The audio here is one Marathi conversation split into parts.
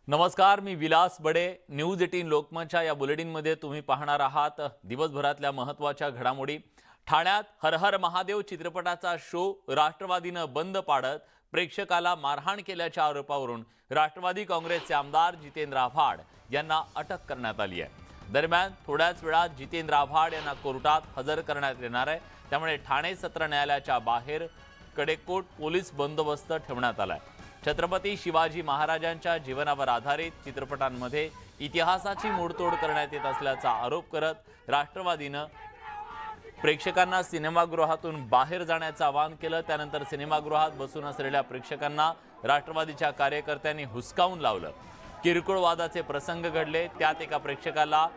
नमस्कार, मी विलास बडे. न्यूज 18 लोकमतच्या या बुलेटिनमध्ये तुम्ही पाहणार आहात दिवसभरातल्या महत्त्वाच्या घडामोडी. ठाण्यात हर हर महादेव चित्रपटाचा शो राष्ट्रवादीनं बंद पाडत प्रेक्षकाला मारहाण केल्याच्या आरोपावरून राष्ट्रवादी काँग्रेसचे आमदार जितेंद्र आव्हाड यांना अटक करण्यात आली आहे. दरम्यान थोड्याच वेळात जितेंद्र आव्हाड यांना कोर्टात हजर करण्यात येणार आहे. त्यामुळे ठाणे सत्र न्यायालयाच्या बाहेर कडेकोट पोलीस बंदोबस्त ठेवण्यात आलाय. छत्रपती शिवाजी महाराजांच्या जीवनावर आधारित चित्रपटांमध्ये इतिहासाची मोडतोड करण्यात येत असल्याचा आरोप करत राष्ट्रवादीनं प्रेक्षकांना सिनेमागृहातून बाहेर जाण्याचं आवाहन केलं. त्यानंतर सिनेमागृहात बसून असलेल्या प्रेक्षकांना राष्ट्रवादीच्या कार्यकर्त्यांनी हुसकावून लावलं. किरकोळ वादाचे प्रसंग घडले. त्यात एका प्रेक्षकाला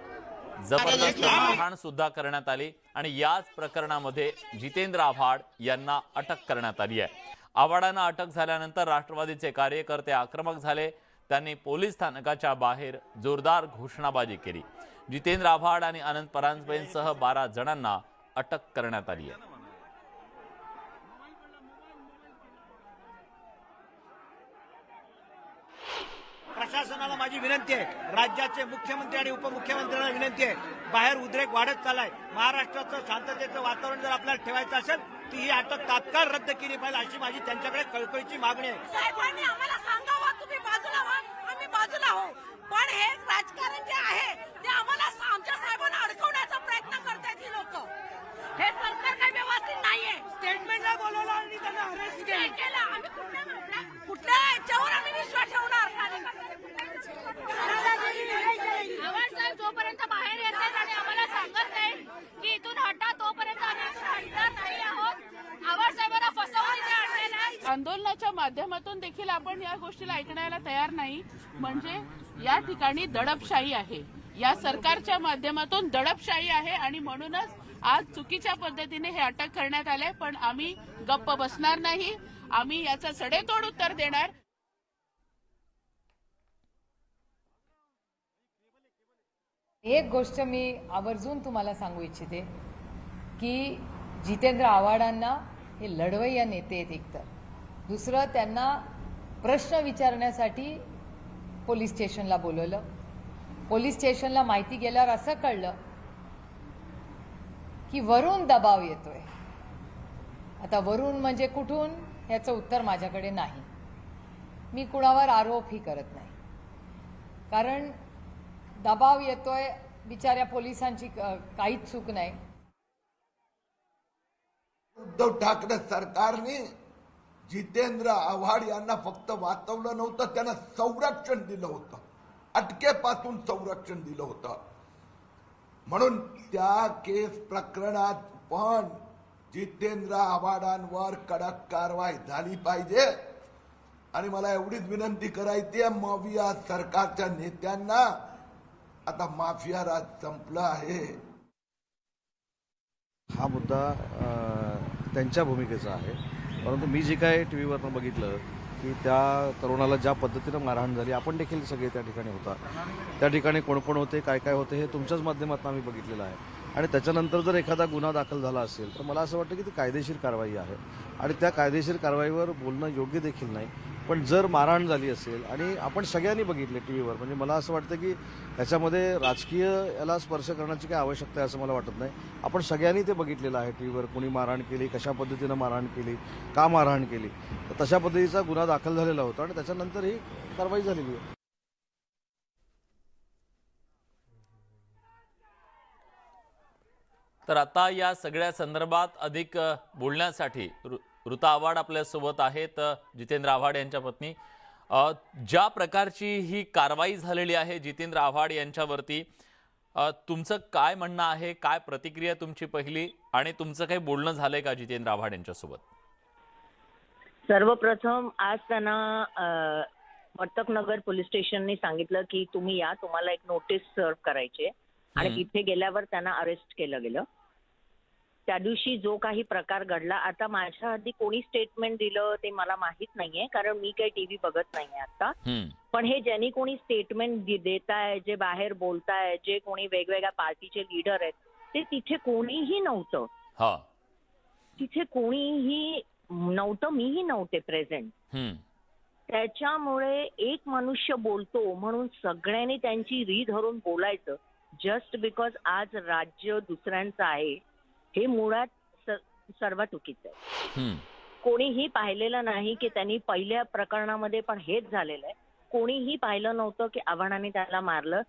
जबरदस्त मारहाण सुद्धा करण्यात आली आणि याच प्रकरणामध्ये जितेंद्र आव्हाड यांना अटक करण्यात आली आहे. आव्हाडांना अटक झाल्यानंतर राष्ट्रवादीचे कार्यकर्ते आक्रमक झाले. त्यांनी पोलीस स्थानकाच्या बाहेर जोरदार घोषणाबाजी केली. जितेंद्र आव्हाड आणि अनंत परांजपेंसह 12 जणांना अटक करण्यात आली आहे. प्रशासनाला माझी विनंती आहे, राज्याचे मुख्यमंत्री आणि उपमुख्यमंत्र्यांना विनंती आहे, बाहेर उद्रेक वाढत चाललाय. महाराष्ट्राचं शांततेचं वातावरण जर आपल्याला ठेवायचं असेल ती ही अटक तात्काळ रद्द केली पाहिजे, अशी माझी त्यांच्याकडे कळकळीची मागणी आहे. साहेबांनी आम्हाला सांगावं, तुम्ही बाजूला व्हा, आम्ही बाजूला हो. पण हे राजकारण जे आहे ते आम्हाला आमच्या साहेबांना अडकवण्याचा प्रयत्न करतायत ही लोक. हे सरकार काही व्यवस्थित नाहीये. स्टेटमेंटला बोलवलं आणि त्यांना अरेस्ट केलं. आम्ही कुठल्या याच्यावर आम्ही विश्वास ठेवणार? आव्हाड साहेब जोपर्यंत बाहेर येत आहेत आणि आम्हाला सांगत नाही की इथून हटा, तोपर्यंत आम्ही हटणार नाही आहोत. आव्हाड साहेबांना फसवून इथे आणलेलं आहे. आंदोलनाच्या माध्यमातून देखील आपण या गोष्टीला ऐकण्याला तयार नाही. म्हणजे या ठिकाणी दडपशाही आहे, या सरकारच्या माध्यमातून दडपशाही आहे आणि म्हणूनच आज चुकीच्या पद्धतीने हे अटक करण्यात आले. पण आम्ही गप्प बसणार नाही, आम्ही याचं सडेतोड उत्तर देणार. एक गोष्ट मी आवर्जून तुम्हाला सांगू इच्छिते की जितेंद्र आव्हाडांना हे लढवय्या नेते आहेत एकतर. दुसरं, त्यांना प्रश्न विचारण्यासाठी पोलीस स्टेशनला बोलवलं. पोलीस स्टेशनला माहिती गेल्यावर असं कळलं की वरून दबाव येतोय. आता वरून म्हणजे कुठून, याचं उत्तर माझ्याकडे नाही. मी कुणावर आरोपही करत नाही, कारण दबाव येतोय, बिचाऱ्या पोलिसांची काहीच चूक नाही. उद्धव ठाकरे सरकारने जितेंद्र आव्हाड यांना फक्त वाचवलं नव्हतं, त्यांना संरक्षण दिलं होतं, अटकेपासून संरक्षण दिलं होतं. म्हणून त्या केस प्रकरणात पण जितेंद्र आव्हाडांवर कडक कारवाई झाली पाहिजे. आणि मला एवढीच विनंती करायची आहे माफिया सरकारच्या नेत्यांना, आता माफिया राज संपला आहे. हा मुद्दा त्यांच्या भूमिकेचा आहे. परंतु मी जे काय टी व्हीवरनं बघितलं की त्या तरुणाला ज्या पद्धतीनं मारहाण झाली, आपण देखील सगळे त्या ठिकाणी होता, त्या ठिकाणी कोण कोण होते, काय काय होते, हे तुमच्याच माध्यमातून आम्ही बघितलेलं आहे. आणि त्याच्यानंतर जर एखादा गुन्हा दाखल झाला असेल तर मला असं वाटतं की ती कायदेशीर कारवाई आहे आणि त्या कायदेशीर कारवाईवर बोलणं योग्य देखील नाही. पण जर मारहाण झाली असेल आणि आपण सगळ्यांनी बघितले टी व्हीवर, म्हणजे मला असं वाटतं की त्याच्यामध्ये राजकीय याला स्पर्श करण्याची काही आवश्यकता आहे असं मला वाटत नाही. आपण सगळ्यांनी ते बघितलेलं आहे टी व्हीवर, कोणी मारहाण केली, कशा पद्धतीनं मारहाण केली, का मारहाण केली. तर तशा पद्धतीचा गुन्हा दाखल झालेला होता आणि त्याच्यानंतर ही कारवाई झालेली आहे. तर आता या सगळ्या संदर्भात अधिक बोलण्यासाठी ऋता आव्हाड आपल्यासोबत आहेत, जितेंद्र आव्हाड यांच्या पत्नी. ज्या प्रकारची ही कारवाई झालेली आहे जितेंद्र आव्हाड यांच्यावरती, तुमचं काय म्हणणं आहे, काय प्रतिक्रिया तुमची पहिली, आणि तुमचं काही बोलणं झालंय का जितेंद्र आव्हाड यांच्यासोबत? सर्वप्रथम आज त्यांना वर्तकनगर पोलीस स्टेशनने सांगितलं की तुम्ही या, तुम्हाला एक नोटीस सर्व करायची, आणि तिथे गेल्यावर त्यांना अरेस्ट केलं गेलं. त्या दिवशी जो काही प्रकार घडला, आता माझ्या आधी कोणी स्टेटमेंट दिलं ते मला माहित नाहीये, कारण मी काही टीव्ही बघत नाहीये आता. पण हे ज्यांनी कोणी स्टेटमेंट देत आहे, जे बाहेर बोलताय, जे कोणी वेगवेगळ्या पार्टीचे लीडर आहेत, ते तिथे कोणीही नव्हतं. तिथे कोणीही नव्हतं, मीही नव्हते प्रेझेंट. त्याच्यामुळे एक मनुष्य बोलतो म्हणून सगळ्यांनी त्यांची री धरून बोलायचं जस्ट बिकॉज आज राज्य दुसऱ्यांचं आहे, हे मुळात सर्वात चुकीचं आहे. कोणीही पाहिलेलं नाही की त्यांनी पहिल्या प्रकरणामध्ये पण हेच झालेलं आहे. कोणीही पाहिलं नव्हतं की आव्हाडांनी त्याला मारलं.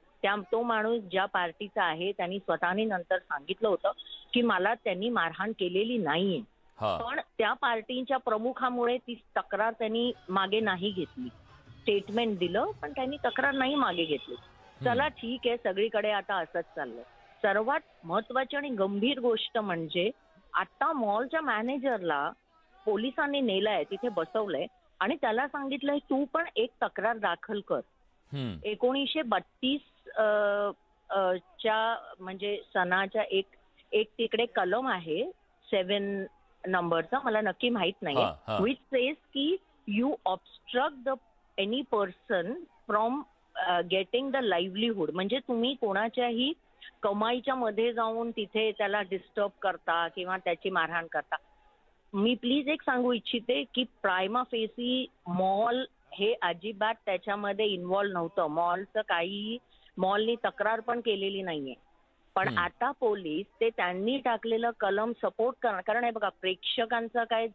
तो माणूस ज्या पार्टीचा आहे त्यांनी स्वतःने नंतर सांगितलं होतं की मला त्यांनी मारहाण केलेली नाहीये, पण त्या पार्टीच्या प्रमुखामुळे ती तक्रार त्यांनी मागे नाही घेतली. स्टेटमेंट दिलं पण त्यांनी तक्रार नाही मागे घेतली. चला ठीक आहे, सगळीकडे आता असंच चाललंय. सर्वात महत्वाची आणि गंभीर गोष्ट म्हणजे आता मॉलच्या मॅनेजरला पोलिसांनी नेलंय, तिथे बसवलंय आणि त्याला सांगितलंय तू पण एक तक्रार दाखल कर. 1932 च्या म्हणजे सणाच्या एक तिकडे कलम आहे 7 नंबरचा, मला नक्की माहित नाहीये, विच सेज की you obstruct the any person from getting the livelihood. म्हणजे तुम्ही कोणाच्याही कमाईच्या मध्ये जाऊन तिथे त्याला डिस्टर्ब करता किंवा त्याची मारहाण करता. मी प्लीज एक सांगू इच्छिते की प्रायमा फेसी मॉल हे अजिबात त्याच्यामध्ये इन्व्हॉल्व नव्हतं. मॉलचं काही मॉलनी तक्रार पण केलेली नाहीये. पण आता पोलीस ते त्यांनी टाकलेलं कलम सपोर्ट करणार. कारण हे बघा, प्रेक्षकांचं काय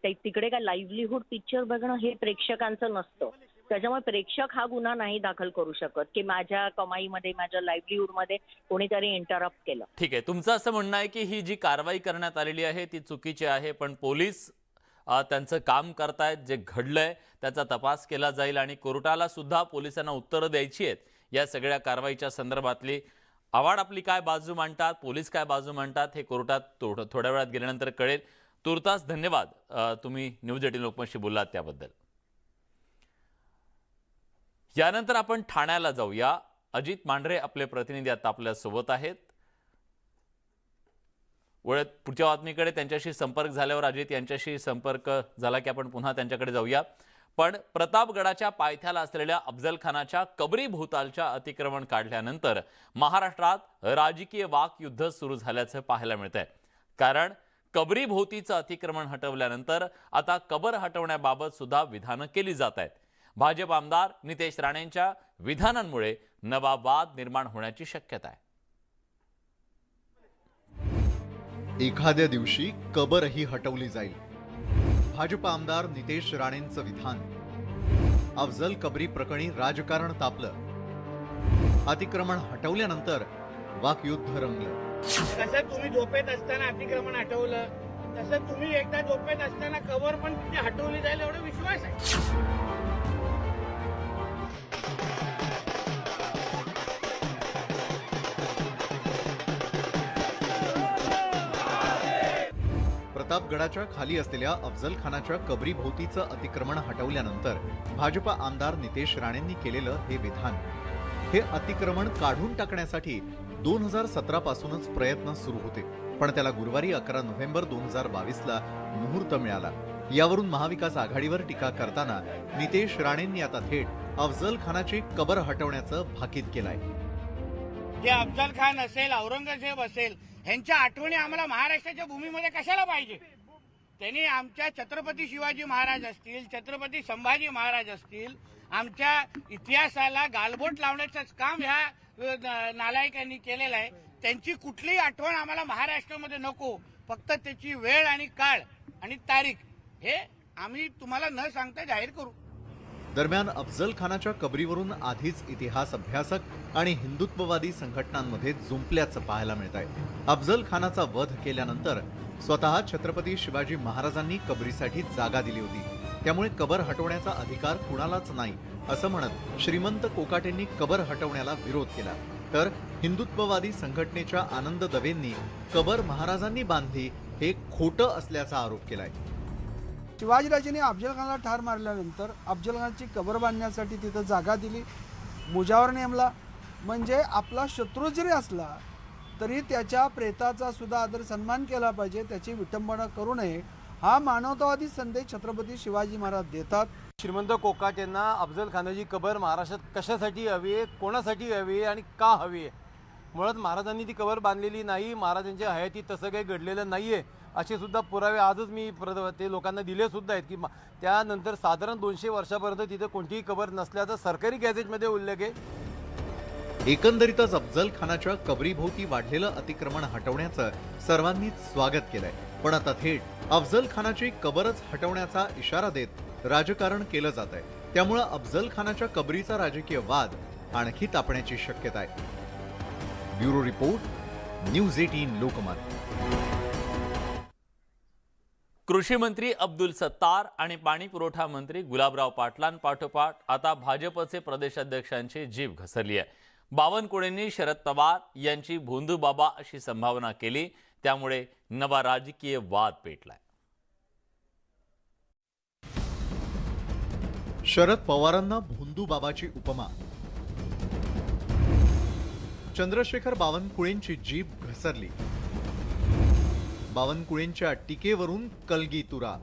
तिकडे काय लाईव्हलीहूड पिक्चर बघणं हे प्रेक्षकांचं नसतं. त्याच्यामुळे प्रेक्षक हा गुन्हा नाही दाखल करू शकत की माझ्या कमाईमध्ये, माझ्या लाईव्हलीहूडमध्ये कोणीतरी इंटरप्ट केलं. ठीक आहे, तुमचं असं म्हणणं आहे की ही जी कारवाई करण्यात आलेली आहे ती चुकीची आहे, पण पोलीस त्यांचं काम करतायत. जे घडलंय त्याचा तपास केला जाईल आणि कोर्टाला सुद्धा पोलिसांना उत्तरं द्यायची आहेत या सगळ्या कारवाईच्या संदर्भातली. आव्हाड आपली काय बाजू मांडतात, पोलीस काय बाजू मांडतात हे कोर्टात थोड्या वेळात गेल्यानंतर कळेल. तुर्तास धन्यवाद, तुम्ही न्यूज 18 लोकमतशी बोललात त्याबद्दल. यानंतर आपण ठाण्याला जाऊया. अजित मांढरे आपले प्रतिनिधी आता आपल्या सोबत आहेत. वळत पुढच्या बातमीकडे त्यांच्याशी संपर्क झाल्यावर अजित यांच्याशी संपर्क झाला की आपण पुन्हा त्यांच्याकडे जाऊया. पण प्रतापगडाच्या पायथ्याला असलेल्या अफजल खानाच्या कबरी भोवतालच्या अतिक्रमण काढल्यानंतर महाराष्ट्रात राजकीय वाकयुद्ध सुरू झाल्याचं पाहायला मिळतंय. कारण कबरी भोवतीचं अतिक्रमण हटवल्यानंतर आता कबर हटवण्याबाबत सुद्धा विधानं केली जात आहेत. भाजप आमदार नितेश राणेंच्या विधानांमुळे नवा वाद निर्माण होण्याची शक्यता आहे. एखाद्या दिवशी कबरही हटवली जाईल. भाजप आमदार नितेश राणेंचं विधान. अफजल कबरी प्रकरणी राजकारण तापलं. अतिक्रमण हटवल्यानंतर वाकयुद्ध रंगलं. कसं तुम्ही झोपेत असताना अतिक्रमण हटवलं, तसं तुम्ही एकदा झोपेत असताना कबर पण हटवली जाईल एवढा विश्वास आहे. प्रतापगडाच्या खाली असलेल्या अफजल खानाच्या कबरी भोवतीचं अतिक्रमण हटवल्यानंतर भाजप आमदार नितेश राणेंनी केलेलं हे विधान. हे अतिक्रमण काढून टाकण्यासाठी 2017 पासूनच प्रयत्न सुरू होते, पण त्याला गुरुवारी 11 नोव्हेंबर 2022ला मुहूर्त मिळाला. यावरून महाविकास आघाडीवर टीका करताना नितेश राणेंनी आता थेट अफजल खानाची कबर हटवण्याचं भाकीत केलंय. जे अफजल खान असेल, औरंगजेब असेल, ह्यांच्या आठवणी आम्हाला महाराष्ट्राच्या भूमीमध्ये कशाला पाहिजे? त्यांनी आमच्या छत्रपती शिवाजी महाराज असतील, छत्रपती संभाजी महाराज असतील, आमच्या इतिहासाला गालबोट लावण्याचं काम ह्या नालायकांनी केलेलं आहे. त्यांची कुठलीही आठवण आम्हाला महाराष्ट्रामध्ये नको. फक्त त्याची वेळ आणि काळ आणि तारीख हे आम्ही तुम्हाला न सांगता जाहीर करू. दरम्यान अफजल खानाच्या कबरीवरून आधीच इतिहास अभ्यासक आणि हिंदुत्ववादी संघटनांमध्ये जुंपल्याचं पाहायला मिळत आहे. अफजल खानाचा वध केल्यानंतर स्वतः छत्रपती शिवाजी महाराजांनी कबरीसाठी जागा दिली होती, त्यामुळे कबर हटवण्याचा अधिकार कुणालाच नाही असं म्हणत श्रीमंत कोकाटेंनी कबर हटवण्याला विरोध केला. तर हिंदुत्ववादी संघटनेच्या आनंद दवेंनी कबर महाराजांनी बांधली हे खोटं असल्याचा आरोप केलाय. शिवाजीराजेंनी अफजल खानाला ठार मारल्यानंतर अफजल खानाची कबर बांधण्यासाठी तिथं जागा दिली, मुजावर नेमला. म्हणजे आपला शत्रू जरी असला तरी त्याच्या प्रेताचा सुद्धा आदर सन्मान केला पाहिजे, त्याची विटंबना करू नये, हा मानवतावादी संदेश छत्रपती शिवाजी महाराज देतात. श्रीमंत कोकाटेंना अफजल खानाची कबर महाराष्ट्रात कशासाठी हवी आहे, कोणासाठी हवी आहे आणि का हवी आहे? मुळात महाराजांनी ती कबर बांधलेली नाही, महाराजांच्या हयातीत तसं काही घडलेलं नाहीये असे सुद्धा पुरावे आजच मी ते लोकांना दिले सुद्धा आहेत की त्यानंतर साधारण 200 वर्षापर्यंत तिथे कोणतीही कबर नसल्याचा सरकारी गॅझेटमध्ये उल्लेख आहे. एकंदरीतच अफजल खानाच्या कबरीभोवती वाढलेलं अतिक्रमण हटवण्याचं सर्वांनीच स्वागत केलंय. पण आता थेट अफजल खानाची कबरच हटवण्याचा इशारा देत राजकारण केलं जात आहे. त्यामुळे अफजल खानाच्या कबरीचा राजकीय वाद आणखी तापण्याची शक्यता आहे. Bureau report, news 18 Lokmat. कृषी मंत्री अब्दुल सत्तार आणि पाणी पुरवठा मंत्री गुलाबराव पाटलांपाठोपाठ आता भाजपचे प्रदेशाध्यक्षांची जीभ घसरली आहे. बावनकुळेंनी शरद पवार यांची भोंदूबाबा अशी संभावना केली, त्यामुळे नवा राजकीय वाद पेटलाय. शरद पवारांना भोंदूबाबाची उपमा. चंद्रशेखर बावनकुळेंची जीभ घसरली. बावनकुळेंच्या टीकेवरून कलगी तुरा.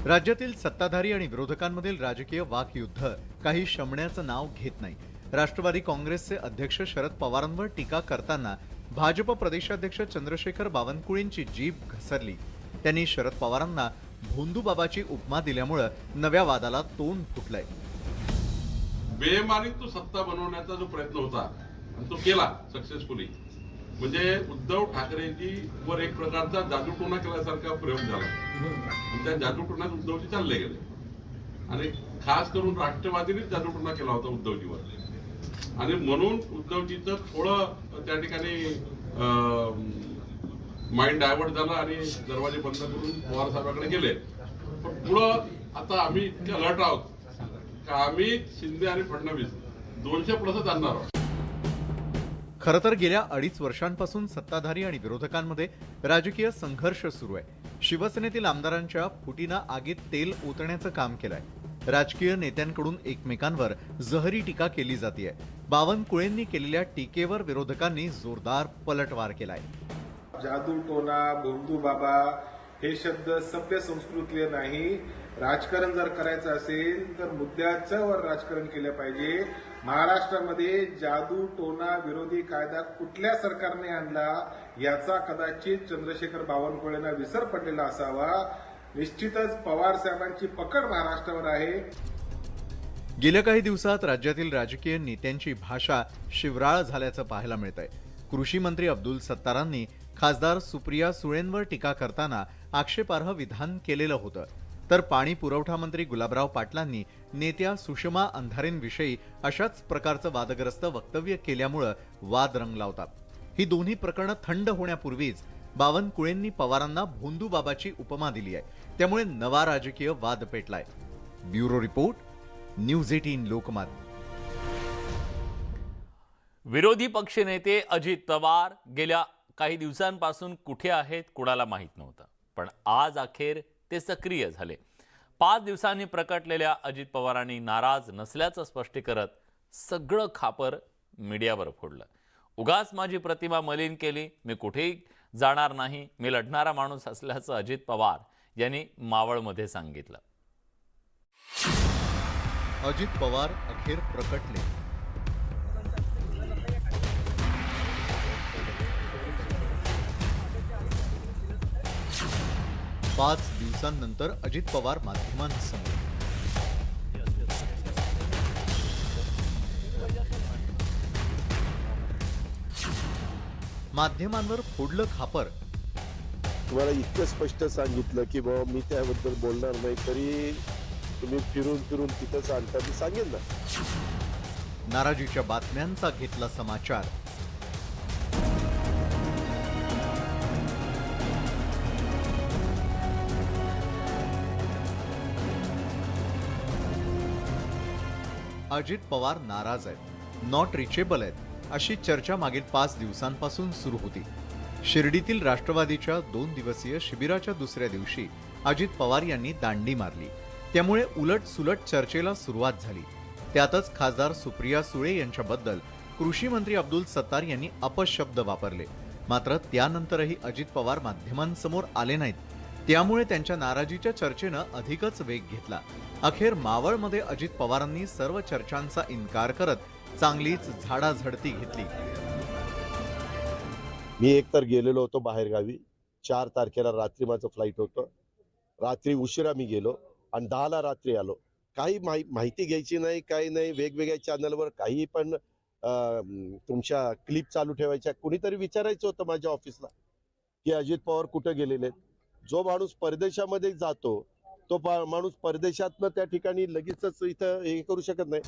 राज्यातील सत्ताधारी आणि विरोधकांमधील राजकीय वाकयुद्ध काही शमण्याचं नाव घेत नाही. राष्ट्रवादी काँग्रेसचे अध्यक्ष शरद पवारांवर टीका करताना भाजप प्रदेशाध्यक्ष चंद्रशेखर बावनकुळेंची जीभ घसरली. त्यांनी शरद पवारांना भोंदूबाबाची उपमा दिल्यामुळे नव्या वादाला तोंड फुटलंय. बेमानीत तो सत्ता बनवण्याचा जो प्रयत्न होता आणि तो केला सक्सेसफुली, म्हणजे उद्धव ठाकरेंची वर एक प्रकारचा जादूटोणा केल्यासारखा प्रयोग झाला. त्या जादूटोण्यात उद्धवजी चालले गेले आणि खास करून राष्ट्रवादीनेच जादूटोणा केला होता उद्धवजीवर. आणि म्हणून उद्धवजीचं थोडं त्या ठिकाणी माइंड डायव्हर्ट झालं आणि दरवाजे बंद करून पवार साहेबांकडे गेले. पण पुढं आता आम्ही इतके अलर्ट आहोत का आम्ही शिंदे आणि फडणवीस 200+ आणणार आहोत. खरं तर गेल्या 2.5 वर्षांपासून सत्ताधारी आणि विरोधकांमध्ये राजकीय संघर्ष सुरू आहे. शिवसेनेतील आमदारांच्या फुटीनं आगीत तेल ओतण्याचं काम केलंय. राजकीय नेत्यांकडून एकमेकांवर जहरी टीका केली जाते. बावनकुळेंनी केलेल्या टीकेवर विरोधकांनी जोरदार पलटवार केलाय. जादूटोणा, भोंदूबाबा हे शब्द सभ्य संस्कृतीय नाही. राजकारण जर करायचं असेल तर मुद्द्याचं वर राजकारण केलं पाहिजे. महाराष्ट्रामध्ये जादूटोणा विरोधी कायदा कुठल्या सरकारने आणला याचा कदाचित चंद्रशेखर बावनकुळेंना विसर पडलेला असावा. निश्चितच पवार साहेबांची पकड महाराष्ट्रावर आहे. गेल्या काही दिवसात राज्यातील राजकीय नेत्यांची भाषा शिवराळ झाल्याचं पाहायला मिळत आहे. कृषी मंत्री अब्दुल सत्तारांनी खासदार सुप्रिया सुळेंवर टीका करताना आक्षेपार्ह विधान केलेलं होतं, तर पाणी पुरवठा मंत्री गुलाबराव पाटलांनी नेत्या सुषमा अंधारेंविषयी अशाच प्रकारचं वादग्रस्त वक्तव्य केल्यामुळे वाद रंगला होता. ही दोन्ही प्रकरणं थंड होण्यापूर्वीच बावनकुळेंनी पवारांना भोंदूबाबाची उपमा दिली आहे. त्यामुळे नवा राजकीय वाद पेटलाय. Bureau report, news 18 Lokmat. विरोधी पक्षनेते अजित पवार गेल्या काही दिवसांपासून कुठे आहेत कुणाला माहीत नव्हतं, पण आज अखेर ते सक्रिय झाले. 5 दिवसांनी प्रकटलेल्या अजित पवारांनी नाराज नसल्याचं स्पष्ट करत सगळं खापर मीडियावर फोडलं. उगाच माझी प्रतिमा मलिन केली, मी कुठेही जाणार नाही, मी लढणारा माणूस असल्याचं अजित पवार यांनी मावळमध्ये सांगितलं. अजित पवार अखेर प्रकटले. पाच दिवसांनंतर अजित पवार माध्यमांसमोर. माध्यमांवर फोडलं खापर. तुम्हाला इतकं स्पष्ट सांगितलं की बाबा मी त्याबद्दल बोलणार नाही, तरी तुम्ही फिरून फिरून तिथंच आणता, मी सांगेन ना. नाराजीच्या बातम्यांचा घेतला समाचार. अजित पवार नाराज आहेत, नॉट रिचेबल आहेत, अशी चर्चा मागील 5 दिवसांपासून सुरू होती. शिर्डीतील राष्ट्रवादीच्या 2 दिवसीय शिबिराच्या दुसऱ्या दिवशी अजित पवार यांनी दांडी मारली. त्यामुळे उलट सुलट चर्चेला सुरुवात झाली. त्यातच खासदार सुप्रिया सुळे यांच्याबद्दल कृषी मंत्री अब्दुल सत्तार यांनी अपशब्द वापरले. मात्र त्यानंतरही अजित पवार माध्यमांसमोर आले नाहीत. त्यामुळे त्यांच्या नाराजीच्या चर्चेनं अधिकच वेग घेतला. अखेर मावळमध्ये अजित पवारांनी सर्व चर्चांचा इन्कार करत चांगलीच झाडाझडती घेतली. मी एकतर गेलेलो होतो बाहेरगावी, 4 तारखेला रात्री माझं फ्लाईट होतं. रात्री उशिरा मी गेलो आणि 10ला रात्री आलो. काही माहिती घ्यायची नाही, काही नाही. वेगवेगळ्या चॅनलवर काही पण तुमच्या क्लिप चालू ठेवायच्या. कुणीतरी विचारायचं होतं माझ्या ऑफिसला की अजित पवार कुठे गेलेले. जो माणूस परदेशामध्ये जातो तो माणूस परदेशातनं त्या ठिकाणी लगेचच इथं हे करू शकत नाही.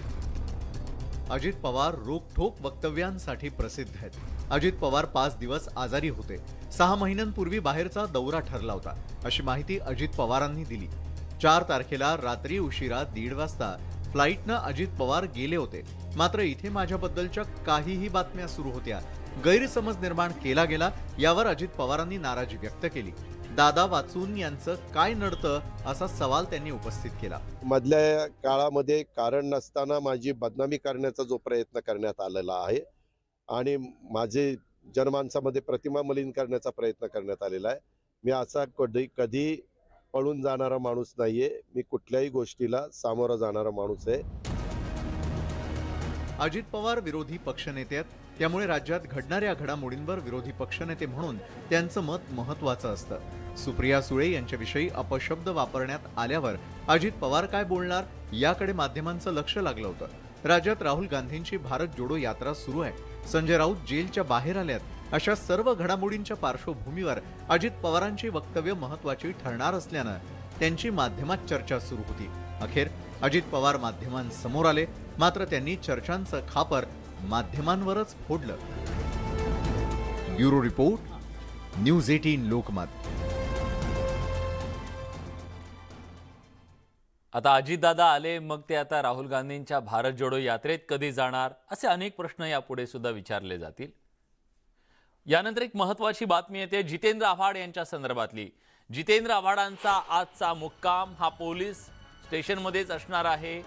अजित पवार रोखठोक वक्तव्यांसाठी प्रसिद्ध आहेत. अजित पवार 5 दिवस आजारी होते. 6 महिन्यांपूर्वी बाहेरचा दौरा ठरला होता, अशी माहिती अजित पवारांनी दिली. 4 तारखेला रात्री उशिरा 1:30 वाजता फ्लाईटनं अजित पवार गेले होते. मात्र इथे माझ्याबद्दलच्या काहीही बातम्या सुरू होत्या. गैरसमज निर्माण केला गेला. यावर अजित पवारांनी नाराजी व्यक्त केली. दादा वाचून यांचं काय नडतं असा सवाल त्यांनी उपस्थित केला. मधल्या काळामध्ये कारण नसताना माझी बदनामी करण्याचा जो प्रयत्न करण्यात आलेला आहे आणि माझे जनमानसामध्ये प्रतिमा मलिन करण्याचा प्रयत्न करण्यात आलेला आहे. मी असा कधी पळून जाणारा माणूस नाहीये. मी कुठल्याही गोष्टीला सामोरा जाणारा माणूस आहे. अजित पवार विरोधी पक्षनेते आहेत, त्यामुळे राज्यात घडणाऱ्या घडामोडींवर विरोधी पक्षनेते म्हणून त्यांचं मत महत्त्वाचं असतं. सुप्रिया सुळे यांच्याविषयी अपशब्द वापरण्यात आल्यावर अजित पवार काय बोलणार याकडे माध्यमांचं लक्ष लागलं होतं. राज्यात राहुल गांधींची भारत जोडो यात्रा सुरू आहे. संजय राऊत जेलच्या बाहेर आल्यात. अशा सर्व घडामोडींच्या पार्श्वभूमीवर अजित पवारांची वक्तव्य महत्त्वाची ठरणार असल्यानं त्यांची माध्यमात चर्चा सुरू होती. अखेर अजित पवार माध्यमांसमोर आले, मात्र त्यांनी चर्चांचं खापर माध्यमांवरच फोडलं. Bureau report, news 18 Lokmat. आता अजितदादा आले, मग ते आता राहुल गांधींच्या भारत जोडो यात्रेत कधी जाणार, असे अनेक प्रश्न यापुढे सुद्धा विचारले जातील. यानंतर एक महत्त्वाची बातमी येते जितेंद्र आव्हाड यांच्या संदर्भातली. जितेंद्र आव्हाडांचा आजचा मुक्काम हा पोलीस स्टेशनमध्येच असणार आहे.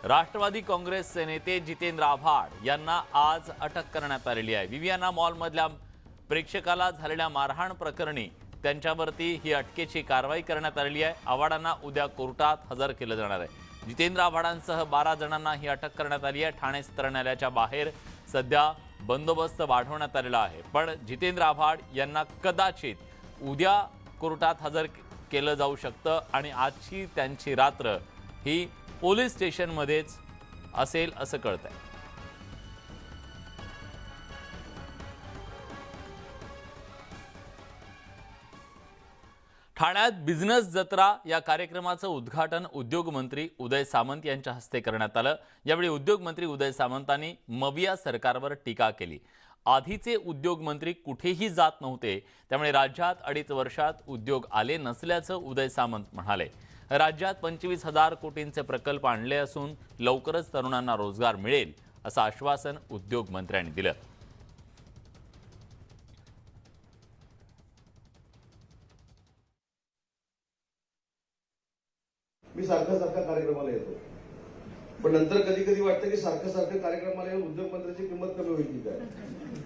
राष्ट्रवादी काँग्रेसचे नेते जितेंद्र आव्हाड यांना आज अटक करण्यात आलेली आहे. विवियाना मॉलमधल्या प्रेक्षकाला झालेल्या मारहाण प्रकरणी त्यांच्यावरती ही अटकेची कारवाई करण्यात आलेली आहे. आव्हाडांना उद्या कोर्टात हजर केलं जाणार आहे. जितेंद्र आव्हाडांसह 12 जणांना ही अटक करण्यात आली आहे. ठाणे सत्र न्यायालयाच्या बाहेर सध्या बंदोबस्त वाढवण्यात आलेला आहे. पण जितेंद्र आव्हाड यांना कदाचित उद्या कोर्टात हजर केलं जाऊ शकतं आणि आजची त्यांची रात्र ही पोलीस स्टेशनमध्येच असेल असं कळतंय. ठाण्यात बिझनेस जत्रा या कार्यक्रमाचं उद्घाटन उद्योग मंत्री उदय सामंत यांच्या हस्ते करण्यात आलं. यावेळी उद्योग मंत्री उदय सामंतांनी मविया सरकारवर टीका केली. आधीचे उद्योग मंत्री कुठेही जात नव्हते, त्यामुळे राज्यात 2.5 वर्षात उद्योग आले नसल्याचं उदय सामंत म्हणाले. राज्यात 25,000 कोटींचे प्रकल्प आणले असून लवकरच तरुणांना रोजगार मिळेल असं आश्वासन उद्योग मंत्र्यांनी दिलं. मी सारखा कार्यक्रमाला येतो, पण नंतर कधी कधी वाटतं की सारखं कार्यक्रमाला येऊन उद्योग मंत्र्याची किंमत कमी होईल की काय,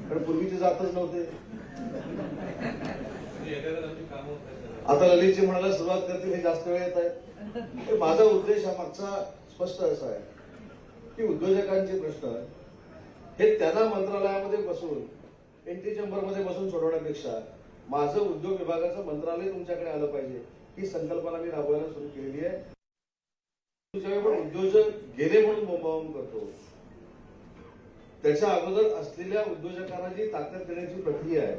कारण पूर्वीचे जातच नव्हते. आता ललितजी म्हणायला सुरुवात करतील, हे जास्त वेळ येत आहे. माझा उद्देश हा मागचा स्पष्ट असा आहे की उद्योजकांचे प्रश्न हे त्यांना मंत्रालयामध्ये बसून एंट्री चेंबरमध्ये बसून सोडवण्यापेक्षा माझं उद्योग विभागाचं मंत्रालय तुमच्याकडे आलं पाहिजे, ही संकल्पना मी राबवायला सुरू केलेली आहे. पण उद्योजक गेले म्हणून बोंबाबोंब करतो, त्याच्या अगोदर असलेल्या उद्योजकांना जी ताकद देण्याची प्रक्रिया आहे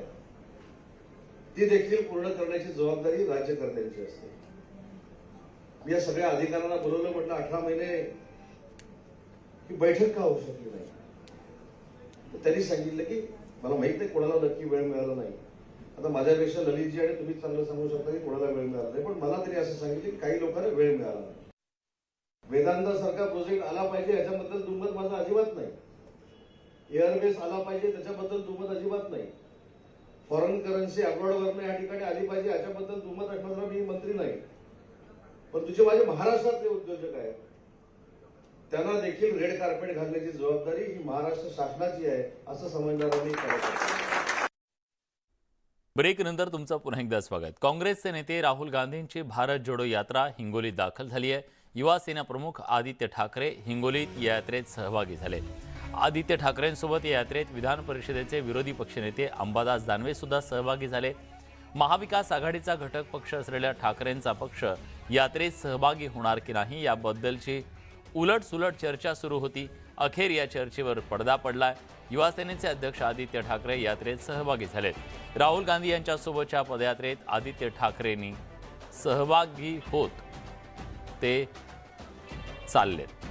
ती देखील पूर्ण करण्याची जबाबदारी राज्यकर्त्यांची असते. मी या सगळ्या अधिकाऱ्यांना बोलवलं, म्हटलं 18 महिने ही बैठक का होऊ शकली नाही. त्यांनी सांगितलं की मला माहित नाही कोणाला नक्की वेळ मिळाला नाही. आता माझ्यापेक्षा ललितजी आणि तुम्ही चांगलं सांगू शकता की कोणाला वेळ मिळाला नाही, पण मला तरी असं सांगितलं की काही लोकांना वेळ मिळाला नाही. वेदांतासारखा प्रोजेक्ट आला पाहिजे याच्याबद्दल दुमत माझा अजिबात नाही. एअरबेस आला पाहिजे त्याच्याबद्दल दुमत अजिबात नाही. फॉरेन करन्सी अब्रॉडवरनं या ठिकाणी आली पाहिजे याच्याबद्दल दुमत असणारा मी मंत्री नाही. पण तुझे माझे महाराष्ट्रातले उद्योजक आहेत, त्यांना देखील रेड कार्पेट घालण्याची जबाबदारी ही महाराष्ट्र शासनाची आहे असं समजणाऱ्यांनी करायचं. ब्रेक नंतर तुमचं पुन्हा एकदा स्वागत. काँग्रेसचे नेते राहुल गांधींची भारत जोडो यात्रा हिंगोलीत दाखल झाली आहे. युवा सेना प्रमुख आदित्य ठाकरे हिंगोलीत या यात्रेत सहभागी झाले. आदित्य ठाकरेंसोबत या यात्रेत विधान परिषदेचे विरोधी पक्षनेते अंबादास दानवे सुद्धा सहभागी झाले. महाविकास आघाडीचा घटक पक्ष असलेल्या ठाकरेंचा पक्ष यात्रेत सहभागी होणार की नाही याबद्दलची उलटसुलट चर्चा सुरू होती. अखेर या चर्चेवर पडदा पडलाय. युवा सेनेचे अध्यक्ष आदित्य ठाकरे यात्रेत सहभागी झालेत. राहुल गांधी यांच्यासोबतच्या पदयात्रेत आदित्य ठाकरेंनी सहभागी होत ते चाललेत.